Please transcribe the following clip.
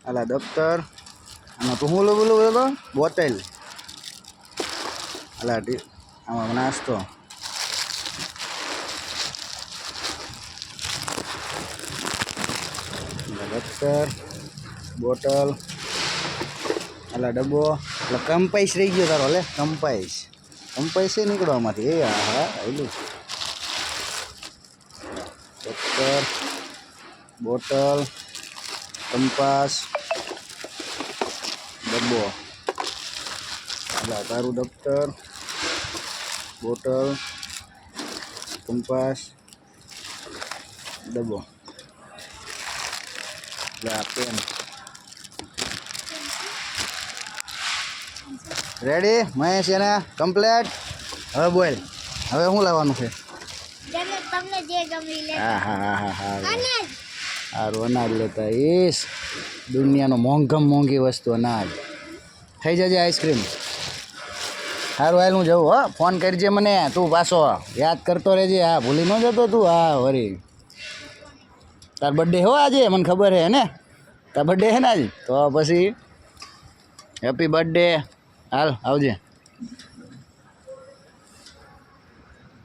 આલા દફતર આમાં તો હું બોલું તો બોટલ આલા આમાં નાસ્તો દફતર બોટલ આલા ડબ્બો એટલે કંપાઈસ રહી ગયો તારો લે કંપાઈસ નીકળવામાંથી એ હા એલું દફતર બોટલ કંપાસ ડબ્બો એટલે તારું દફતર બોટલ કંપાસ ડબ્બો એટલે આ પેન રેડી મહેશ એને કમ્પ્લેટ હવે બોલ હવે શું લાવવાનું છે હા હા હા હા હા સારું અનાજ લેતા ઈશ દુનિયાનો મોંઘી વસ્તુ અનાજ થઈ જજે આઈસ્ક્રીમ સારું હાલ હું જવું હો ફોન કરજે મને તું પાછો યાદ કરતો રહેજે હા ભૂલી ન જતો તું હા વરી તાર બર્થડે હો આજે મને ખબર છે ને તાર બર્થડે છે ને આજ તો પછી હેપી બર્થડે હાલ આવજે